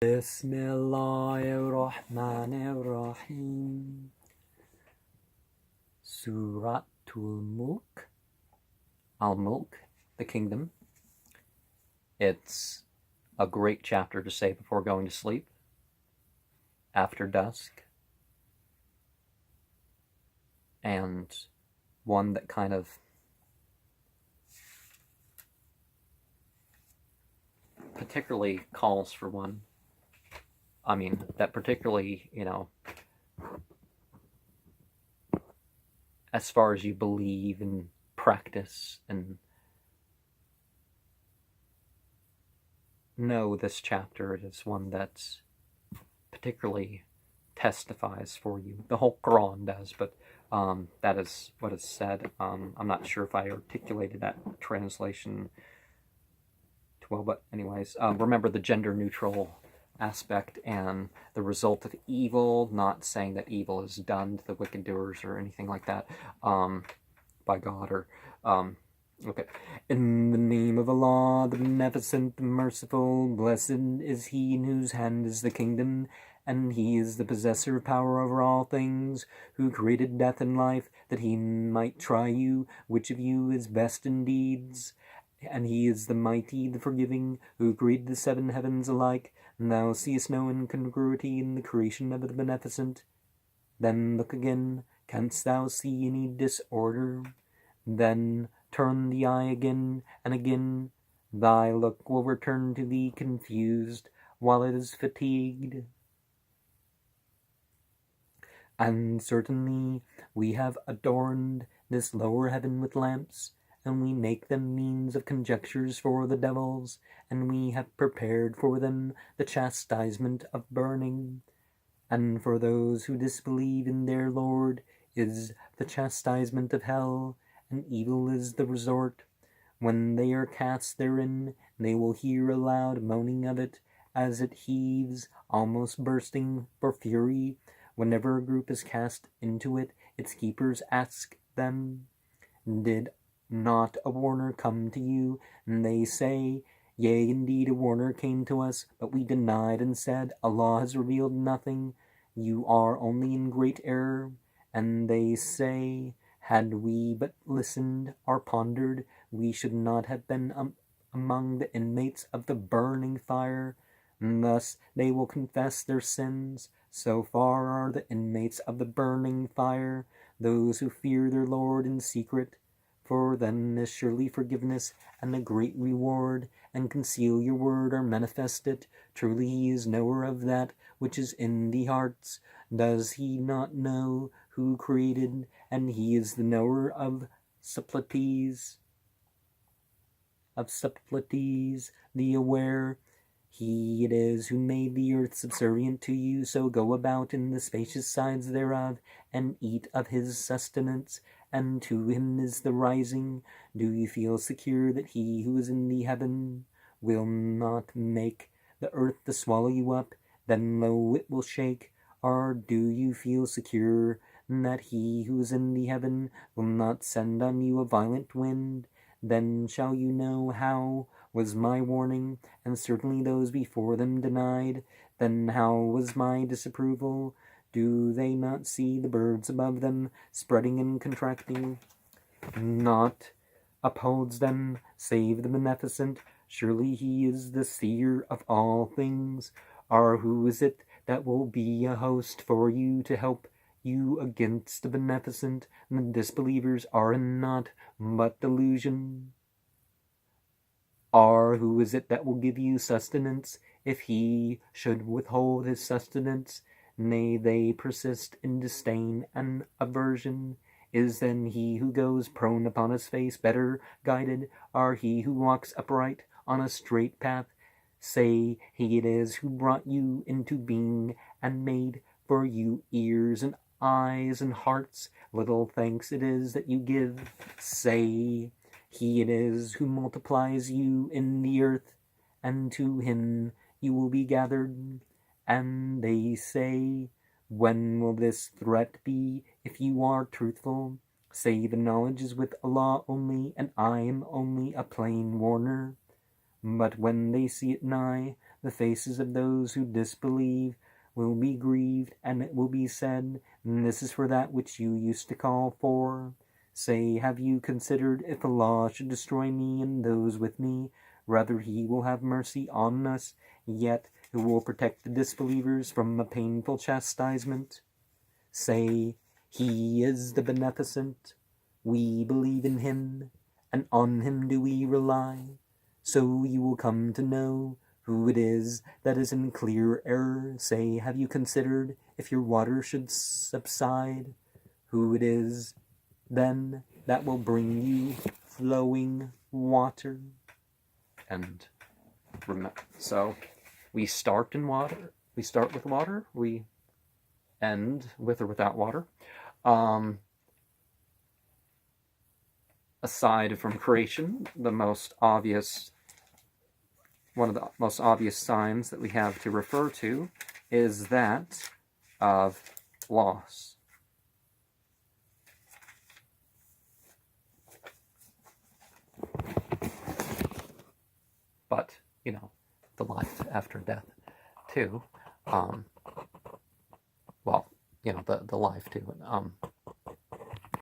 Bismillahirrahmanirrahim. Suratul Mulk. Al-Mulk, the kingdom. It's a great chapter to say before going to sleep, after dusk, and one that kind of particularly calls for one. That particularly, as far as you believe and practice and know this chapter, it is one that particularly testifies for you. The whole Qur'an does, but that is what is said. I'm not sure if I articulated that translation too well, but anyways, remember the gender-neutral aspect and the result of evil, not saying that evil is done to the wicked doers or anything like that by God or okay. In the name of Allah, the Beneficent, the Merciful, blessed is he in whose hand is the kingdom, and he is the possessor of power over all things, who created death and life, that he might try you, which of you is best in deeds. And he is the mighty, the forgiving, who created the seven heavens alike, and thou seest no incongruity in the creation of the Beneficent. Then look again, canst thou see any disorder? Then turn the eye again, and again thy look will return to thee confused, while it is fatigued. And certainly we have adorned this lower heaven with lamps, and we make them means of conjectures for the devils, and we have prepared for them the chastisement of burning. And for those who disbelieve in their Lord is the chastisement of hell, and evil is the resort. When they are cast therein, they will hear a loud moaning of it, as it heaves, almost bursting for fury. Whenever a group is cast into it, its keepers ask them, "Did not a warner come to you?" And they say, "Yea, indeed, a warner came to us, but we denied and said, Allah has revealed nothing. You are only in great error." And they say, "Had we but listened or pondered, we should not have been among the inmates of the burning fire." And thus they will confess their sins. So far are the inmates of the burning fire, those who fear their Lord in secret. For them is surely forgiveness and a great reward, and conceal your word or manifest it. Truly he is knower of that which is in the hearts. Does he not know who created, and he is the knower of subtleties, the aware. He it is who made the earth subservient to you, so go about in the spacious sides thereof, and eat of his sustenance, and to him is the rising. Do you feel secure that he who is in the heaven will not make the earth to swallow you up, then lo, it will shake? Or do you feel secure that he who is in the heaven will not send on you a violent wind? Then shall you know how was my warning, and certainly those before them denied. Then how was my disapproval? Do they not see the birds above them, spreading and contracting? Naught upholds them, save the Beneficent. Surely he is the seer of all things. Or who is it that will be a host for you to help you against the Beneficent? And the disbelievers are in naught but delusion. Or who is it that will give you sustenance, if he should withhold his sustenance? Nay, they persist in disdain and aversion. Is then he who goes prone upon his face better guided, or he who walks upright on a straight path? Say, he it is who brought you into being, and made for you ears and eyes and hearts. Little thanks it is that you give. Say, he it is who multiplies you in the earth, and to him you will be gathered. And they say, when will this threat be, if you are truthful? Say, the knowledge is with Allah only, and I am only a plain warner. But when they see it nigh, The faces of those who disbelieve will be grieved, and it will be said, this is for that which you used to call for. Say, have you considered, if Allah should destroy me and those with me, rather He will have mercy on us, yet He will protect the disbelievers from a painful chastisement? Say, He is the Beneficent. We believe in Him, and on Him do we rely. So you will come to know who it is that is in clear error. Say, have you considered, if your water should subside, who it is then that will bring you flowing water? And remember, so we start in water. We start with water. We end with or without water. Aside from creation, one of the most obvious signs that we have to refer to is that of loss. But, the life after death, too. The life, too.